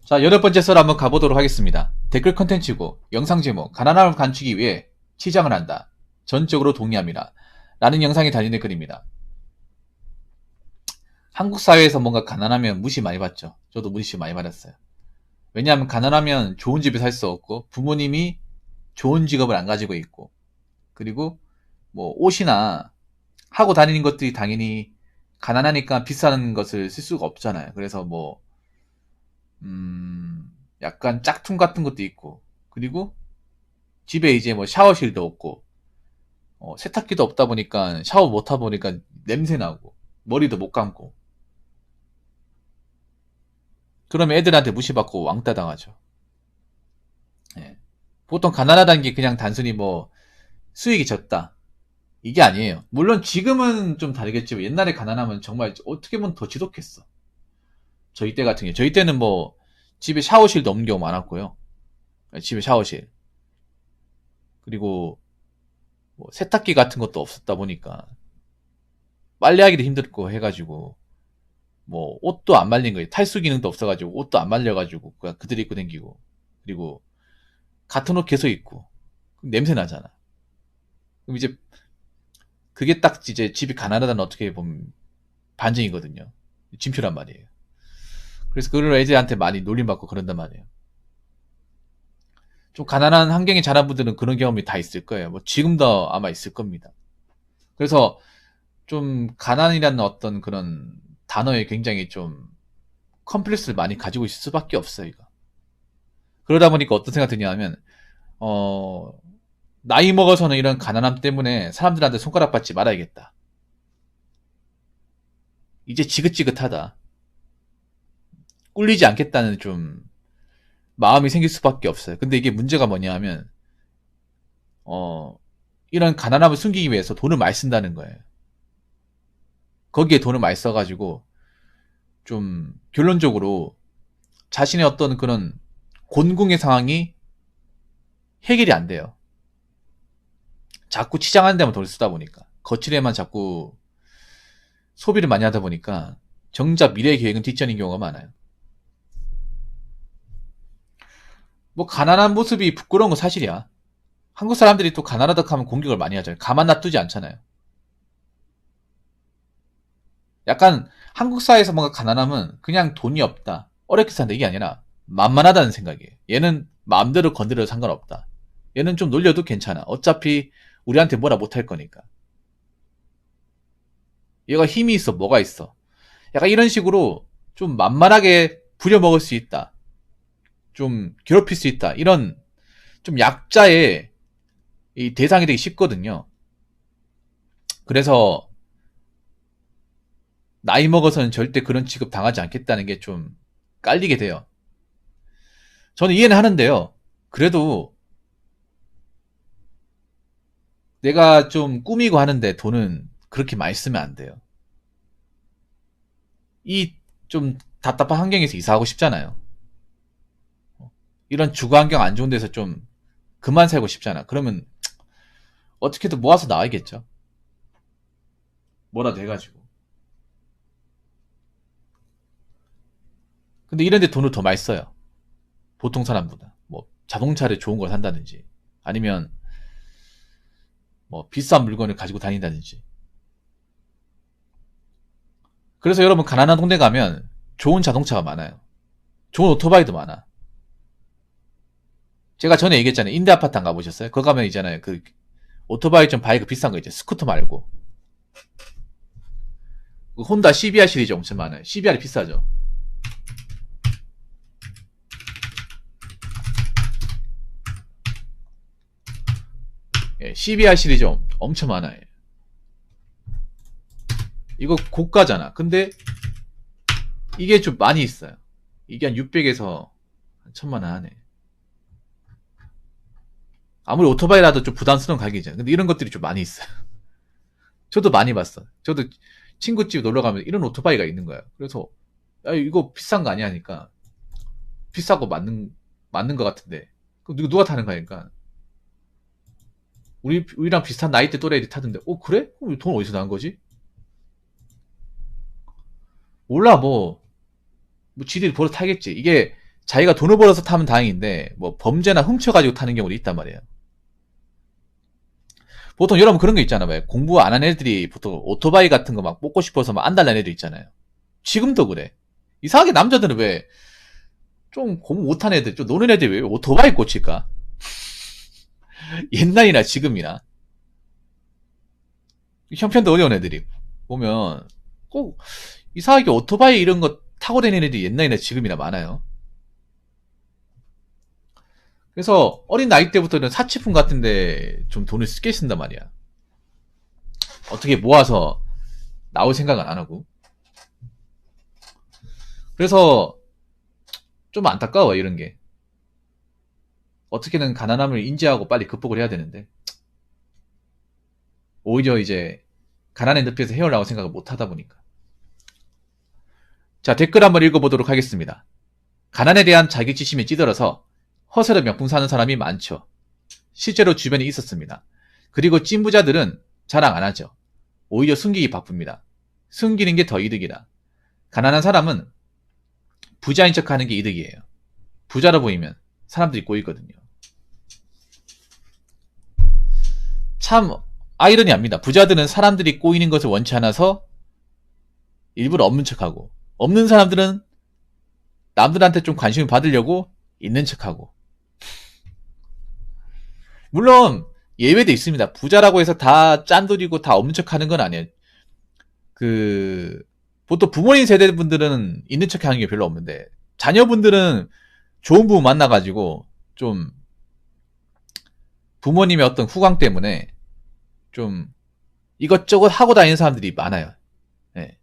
자, 8번째 썰 한번 가보도록 하겠습니다. 댓글 컨텐츠고 영상 제목 가난함을 감추기 위해 치장을 한다. 전적으로 동의합니다. 라는 영상이 달린 댓글입니다. 한국 사회에서 뭔가 가난하면 무시 많이 받죠. 저도 무시 많이 받았어요. 왜냐하면 가난하면 좋은 집에 살 수 없고 부모님이 좋은 직업을 안 가지고 있고 그리고 뭐 옷이나 하고 다니는 것들이 당연히 가난하니까 비싼 것을 쓸 수가 없잖아요. 그래서 뭐 약간 짝퉁 같은 것도 있고, 그리고 집에 이제 뭐 샤워실도 없고, 세탁기도 없다 보니까 샤워 못 하다 보니까 냄새 나고, 머리도 못 감고, 그러면 애들한테 무시받고 왕따 당하죠. 예. 보통 가난하다는 게 그냥 단순히 뭐 수익이 적다. 이게 아니에요. 물론 지금은 좀 다르겠지만 옛날에 가난하면 정말 어떻게 보면 더 지독했어. 저희 때 같은 경우. 저희 때는 뭐 집에 샤워실도 없는 경우 많았고요. 집에 샤워실. 그리고 뭐 세탁기 같은 것도 없었다 보니까 빨래하기도 힘들고 해가지고 뭐 옷도 안 말린 거예요. 탈수 기능도 없어가지고 옷도 안 말려가지고 그냥 그대로 입고 다니고 그리고 같은 옷 계속 입고 냄새 나잖아. 그럼 이제 그게 딱 이제 집이 가난하다는 어떻게 보면 반증이거든요. 징표란 말이에요. 그래서 그걸 애들한테 많이 놀림받고 그런단 말이에요. 좀 가난한 환경에 자란 분들은 그런 경험이 다 있을 거예요. 뭐 지금도 아마 있을 겁니다. 그래서 좀 가난이라는 어떤 그런 단어에 굉장히 좀 컴플렉스를 많이 가지고 있을 수밖에 없어요, 이거. 그러다 보니까 어떤 생각 드냐면, 어, 나이 먹어서는 이런 가난함 때문에 사람들한테 손가락 받지 말아야겠다. 이제 지긋지긋하다. 꿀리지 않겠다는 좀 마음이 생길 수밖에 없어요. 근데 이게 문제가 뭐냐 하면, 어, 이런 가난함을 숨기기 위해서 돈을 많이 쓴다는 거예요. 거기에 돈을 많이 써가지고, 좀 결론적으로 자신의 어떤 그런 곤궁의 상황이 해결이 안 돼요. 자꾸 치장하는 데만 돈을 쓰다 보니까 거칠에만 자꾸 소비를 많이 하다 보니까 정작 미래 계획은 뒷전인 경우가 많아요. 뭐 가난한 모습이 부끄러운 건 사실이야. 한국 사람들이 또 가난하다 하면 공격을 많이 하잖아요. 가만 놔두지 않잖아요. 약간 한국 사회에서 뭔가 가난하면 그냥 돈이 없다, 어렵게 산다 이게 아니라 만만하다는 생각이에요. 얘는 마음대로 건드려도 상관없다. 얘는 좀 놀려도 괜찮아. 어차피 우리한테 뭐라 못할 거니까. 얘가 힘이 있어, 뭐가 있어. 약간 이런 식으로 좀 만만하게 부려먹을 수 있다. 좀 괴롭힐 수 있다. 이런 좀 약자의 이 대상이 되기 쉽거든요. 그래서 나이 먹어서는 절대 그런 취급 당하지 않겠다는 게 좀 깔리게 돼요. 저는 이해는 하는데요. 그래도 내가 좀 꾸미고 하는데 돈은 그렇게 많이 쓰면 안 돼요. 이 좀 답답한 환경에서 이사하고 싶잖아요. 이런 주거 환경 안 좋은 데서 좀 그만 살고 싶잖아. 그러면 어떻게든 모아서 나와야겠죠. 뭐라도 해가지고. 근데 이런 데 돈을 더 많이 써요. 보통 사람보다. 뭐 자동차를 좋은 걸 산다든지 아니면 뭐 비싼 물건을 가지고 다닌다든지. 그래서 여러분 가난한 동네 가면 좋은 자동차가 많아요. 좋은 오토바이도 많아. 제가 전에 얘기했잖아요. 임대 아파트 안 가보셨어요? 거기 가면 있잖아요. 그 오토바이 좀 바이크 비싼 거 있죠. 스쿠터 말고. 그 혼다 CBR 시리즈 엄청 많아요. CBR이 비싸죠. 예, CBR 시리즈 엄청 많아요. 이거 고가잖아. 근데 이게 좀 많이 있어요. 이게 한 600에서 한 1000만 원 하네. 아무리 오토바이라도 좀 부담스러운 가격이잖아요. 근데 이런 것들이 좀 많이 있어요. 저도 많이 봤어. 저도 친구 집 놀러 가면 이런 오토바이가 있는 거예요. 그래서 야, 이거 비싼 거 아니야 하니까 비싸고 맞는 것 같은데 누가 타는 거니까 우리랑 비슷한 나이대 또래들이 타던데 그래? 그럼 돈 어디서 난 거지? 몰라 뭐 지들이 버릇 타겠지. 이게 자기가 돈을 벌어서 타면 다행인데 뭐 범죄나 훔쳐가지고 타는 경우도 있단 말이에요. 보통 여러분 그런 거 있잖아요. 공부 안 한 애들이 보통 오토바이 같은 거 막 뽑고 싶어서 막 안 달라는 애들 있잖아요. 지금도 그래. 이상하게 남자들은 왜 좀 공부 못한 애들, 좀 노는 애들 왜 오토바이 꽂힐까? 옛날이나 지금이나. 형편도 어려운 애들이 보면 꼭 이상하게 오토바이 이런 거 타고 다니는 애들이 옛날이나 지금이나 많아요. 그래서 어린 나이 때부터는 사치품 같은데 좀 돈을 쓰게 쓴단 말이야. 어떻게 모아서 나올 생각은 안 하고. 그래서 좀 안타까워 이런 게. 어떻게든 가난함을 인지하고 빨리 극복을 해야 되는데 오히려 이제 가난의 늪에서 헤어나올 생각을 못 하다 보니까. 자, 댓글 한번 읽어보도록 하겠습니다. 가난에 대한 자격지심에 찌들어서 허세로 명품 사는 사람이 많죠. 실제로 주변에 있었습니다. 그리고 찐부자들은 자랑 안 하죠. 오히려 숨기기 바쁩니다. 숨기는 게 더 이득이다. 가난한 사람은 부자인 척 하는 게 이득이에요. 부자로 보이면 사람들이 꼬이거든요. 참 아이러니합니다. 부자들은 사람들이 꼬이는 것을 원치 않아서 일부러 없는 척하고, 없는 사람들은 남들한테 좀 관심을 받으려고 있는 척하고. 물론 예외도 있습니다. 부자라고 해서 다 짠돌이고 다 없는 척하는 건 아니에요. 보통 부모님 세대분들은 있는 척하는 게 별로 없는데 자녀분들은 좋은 부모 만나가지고 좀 부모님의 어떤 후광 때문에 좀 이것저것 하고 다니는 사람들이 많아요. 네.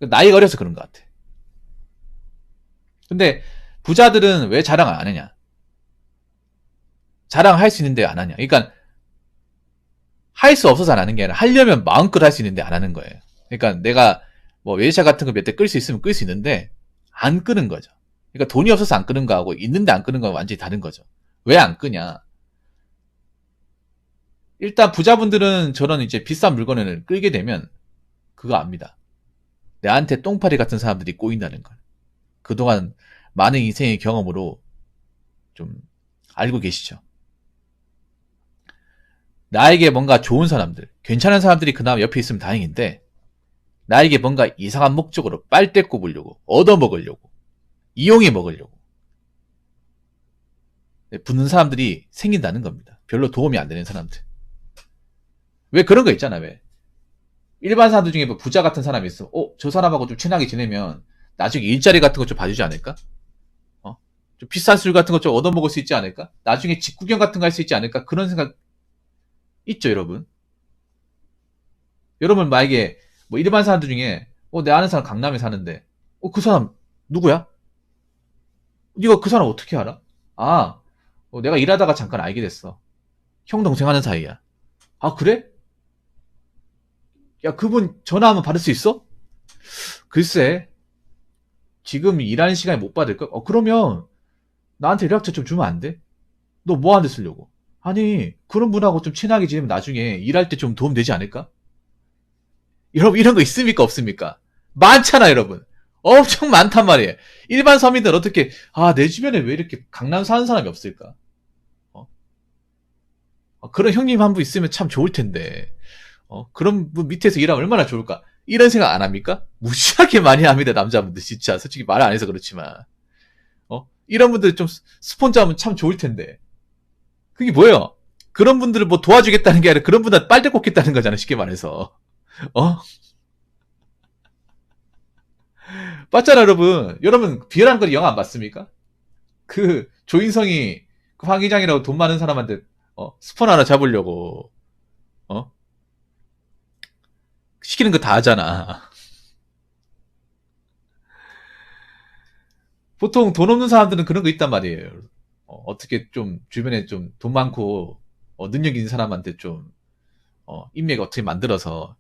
나이가 어려서 그런 것 같아. 근데 부자들은 왜 자랑을 안 하냐? 자랑할 수 있는데 안 하냐? 그러니까 할 수 없어서 안 하는 게 아니라 하려면 마음껏 할 수 있는데 안 하는 거예요. 그러니까 내가 뭐 외제차 같은 거 몇 대 끌 수 있으면 끌 수 있는데 안 끄는 거죠. 그러니까 돈이 없어서 안 끄는 거하고 있는데 안 끄는 거하고 완전히 다른 거죠. 왜 안 끄냐? 일단 부자분들은 저런 이제 비싼 물건을 끌게 되면 그거 압니다. 내한테 똥파리 같은 사람들이 꼬인다는 걸. 그동안 많은 인생의 경험으로 좀 알고 계시죠. 나에게 뭔가 좋은 사람들, 괜찮은 사람들이 그나마 옆에 있으면 다행인데 나에게 뭔가 이상한 목적으로 빨대 꼽으려고, 얻어먹으려고, 이용해 먹으려고 붙는 사람들이 생긴다는 겁니다. 별로 도움이 안 되는 사람들. 왜 그런 거 있잖아, 왜. 일반 사람들 중에 뭐 부자 같은 사람이 있어. 저 사람하고 좀 친하게 지내면 나중에 일자리 같은 거 좀 봐주지 않을까? 좀 비싼 술 같은 거 좀 얻어먹을 수 있지 않을까? 나중에 집 구경 같은 거 할 수 있지 않을까? 그런 생각 있죠, 여러분. 여러분 만약에 뭐 일반 사람들 중에 내 아는 사람 강남에 사는데 그 사람 누구야? 네가 그 사람 어떻게 알아? 내가 일하다가 잠깐 알게 됐어. 형 동생 하는 사이야. 아, 그래? 야, 그분 전화 한번 받을 수 있어? 글쎄, 지금 일하는 시간에 못 받을까? 그러면 나한테 연락처 좀 주면 안 돼? 너 뭐 하는데 쓰려고? 아니, 그런 분하고 좀 친하게 지내면 나중에 일할 때 좀 도움 되지 않을까? 여러분, 이런 거 있습니까? 없습니까? 많잖아, 여러분. 엄청 많단 말이에요. 일반 서민들 어떻게, 내 주변에 왜 이렇게 강남 사는 사람이 없을까? 그런 형님 한 분 있으면 참 좋을 텐데. 그런 분 밑에서 일하면 얼마나 좋을까? 이런 생각 안 합니까? 무지하게 많이 합니다, 남자분들. 진짜. 솔직히 말 안 해서 그렇지만. 이런 분들 좀 스폰서 하면 참 좋을 텐데. 그게 뭐예요? 그런 분들을 뭐 도와주겠다는 게 아니라 그런 분들 빨대 꽂겠다는 거잖아, 쉽게 말해서. 맞잖아, 여러분. 여러분, 비열한 거리 영화 안 봤습니까? 그, 조인성이 그 황희장이라고 돈 많은 사람한테, 스폰 하나 잡으려고, 시키는 거 다 하잖아. 보통 돈 없는 사람들은 그런 거 있단 말이에요. 어떻게 좀 주변에 좀 돈 많고 능력 있는 사람한테 좀 인맥 어떻게 만들어서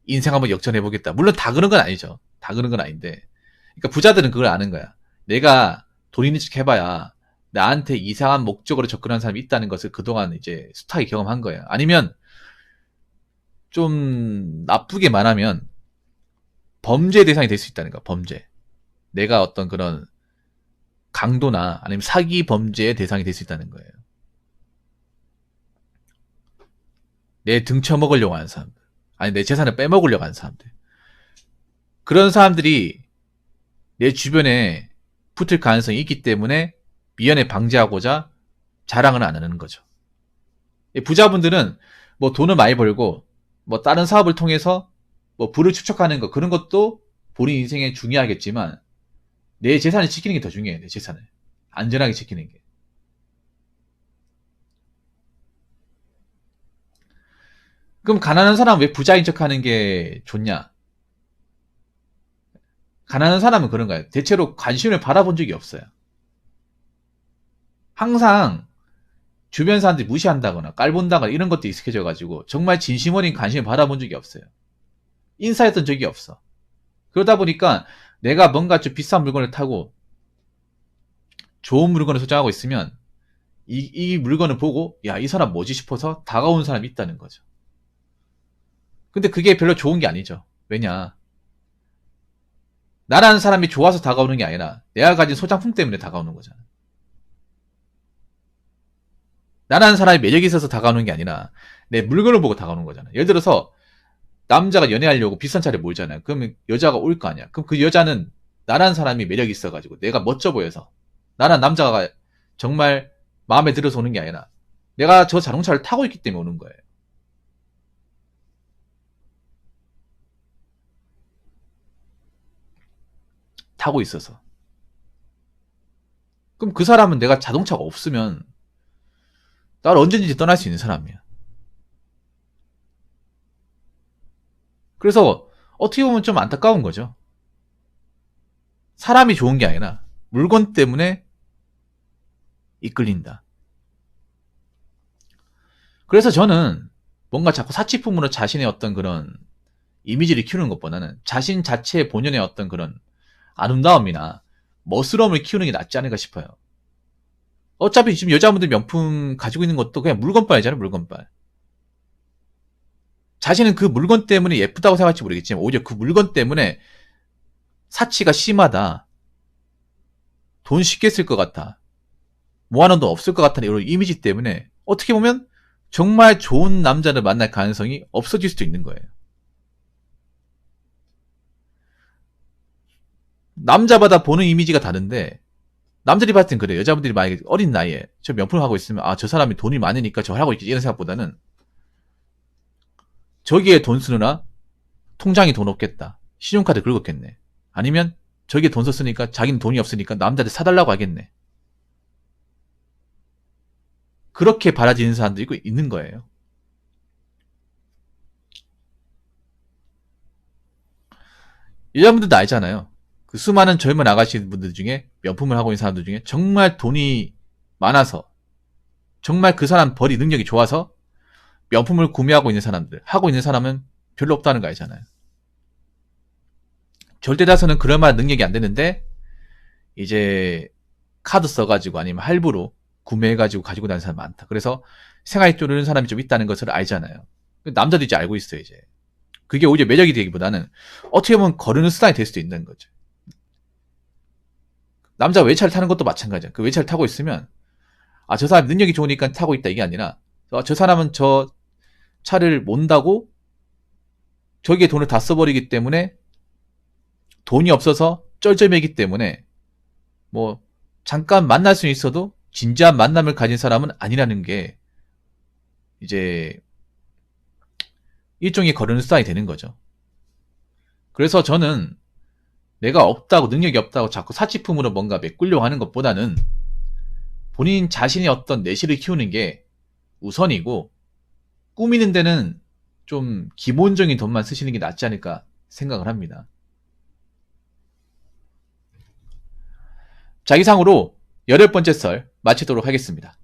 인생 한번 역전해 보겠다. 물론 다 그런 건 아니죠. 다 그런 건 아닌데. 그러니까 부자들은 그걸 아는 거야. 내가 돈 있는 척 해봐야 나한테 이상한 목적으로 접근하는 사람이 있다는 것을 그동안 이제 숱하게 경험한 거예요. 아니면 좀 나쁘게 말하면 범죄 대상이 될 수 있다는 거야. 범죄. 내가 어떤 그런 강도나 아니면 사기 범죄의 대상이 될 수 있다는 거예요. 내 등쳐먹으려고 하는 사람들, 아니 내 재산을 빼먹으려고 하는 사람들, 그런 사람들이 내 주변에 붙을 가능성이 있기 때문에 미연에 방지하고자 자랑을 안 하는 거죠. 부자분들은 뭐 돈을 많이 벌고 뭐 다른 사업을 통해서 뭐 부를 축적하는 거, 그런 것도 본인 인생에 중요하겠지만 내 재산을 지키는 게 더 중요해요. 내 재산을 안전하게 지키는 게. 그럼 가난한 사람은 왜 부자인 척하는 게 좋냐? 가난한 사람은 그런 거예요. 대체로 관심을 받아본 적이 없어요. 항상 주변 사람들이 무시한다거나 깔본다거나 이런 것도 익숙해져가지고 정말 진심 어린 관심을 받아본 적이 없어요. 인사했던 적이 없어. 그러다 보니까 내가 뭔가 좀 비싼 물건을 타고 좋은 물건을 소장하고 있으면 이 물건을 보고 야, 이 사람 뭐지 싶어서 다가오는 사람이 있다는 거죠. 근데 그게 별로 좋은 게 아니죠. 왜냐, 나라는 사람이 좋아서 다가오는 게 아니라 내가 가진 소장품 때문에 다가오는 거잖아. 나라는 사람이 매력이 있어서 다가오는 게 아니라 내 물건을 보고 다가오는 거잖아. 예를 들어서 남자가 연애하려고 비싼 차를 몰잖아요. 그러면 여자가 올 거 아니야. 그럼 그 여자는 나라는 사람이 매력이 있어가지고 내가 멋져 보여서, 나라는 남자가 정말 마음에 들어서 오는 게 아니라 내가 저 자동차를 타고 있기 때문에 오는 거예요. 타고 있어서. 그럼 그 사람은 내가 자동차가 없으면 나를 언제든지 떠날 수 있는 사람이야. 그래서 어떻게 보면 좀 안타까운 거죠. 사람이 좋은 게 아니라 물건 때문에 이끌린다. 그래서 저는 뭔가 자꾸 사치품으로 자신의 어떤 그런 이미지를 키우는 것보다는 자신 자체의 본연의 어떤 그런 아름다움이나 멋스러움을 키우는 게 낫지 않을까 싶어요. 어차피 지금 여자분들 명품 가지고 있는 것도 그냥 물건빨이잖아요. 물건빨. 자신은 그 물건 때문에 예쁘다고 생각할지 모르겠지만 오히려 그 물건 때문에 사치가 심하다, 돈 쉽게 쓸 것 같아, 모아놓은 돈 없을 것 같다는 이런 이미지 때문에 어떻게 보면 정말 좋은 남자를 만날 가능성이 없어질 수도 있는 거예요. 남자마다 보는 이미지가 다른데 남들이 봤을 땐 그래요. 여자분들이 만약에 어린 나이에 저 명품을 하고 있으면 아, 저 사람이 돈이 많으니까 저걸 하고 있겠지 이런 생각보다는 저기에 돈 쓰느라 통장에 돈 없겠다, 신용카드 긁었겠네, 아니면 저기에 돈 썼으니까 자기는 돈이 없으니까 남자들 사달라고 하겠네, 그렇게 바라지는 사람들이 있는 거예요. 여자분들도 알잖아요. 그 수많은 젊은 아가씨 분들 중에 명품을 하고 있는 사람들 중에 정말 돈이 많아서, 정말 그 사람 벌이 능력이 좋아서 명품을 구매하고 있는 사람들, 하고 있는 사람은 별로 없다는 거 알잖아요. 절대 다수는 그럴 만한 능력이 안 되는데 이제 카드 써가지고 아니면 할부로 구매해가지고 가지고 다니는 사람 많다. 그래서 생활이 쪼르는 사람이 좀 있다는 것을 알잖아요. 남자도 이제 알고 있어요. 이제 그게 오히려 매력이 되기보다는 어떻게 보면 거르는 수단이 될 수도 있는 거죠. 남자 외차를 타는 것도 마찬가지야. 그 외차를 타고 있으면 아, 저 사람 능력이 좋으니까 타고 있다 이게 아니라 저 사람은 저 차를 몬다고 저기에 돈을 다 써버리기 때문에 돈이 없어서 쩔쩔매기 때문에 뭐 잠깐 만날 수 있어도 진지한 만남을 가진 사람은 아니라는 게 이제 일종의 거르는 수단이 되는 거죠. 그래서 저는 내가 없다고, 능력이 없다고 자꾸 사치품으로 뭔가 메꾸려고 하는 것보다는 본인 자신의 어떤 내실을 키우는 게 우선이고, 꾸미는 데는 좀 기본적인 돈만 쓰시는 게 낫지 않을까 생각을 합니다. 자, 이상으로 8번째 썰 마치도록 하겠습니다.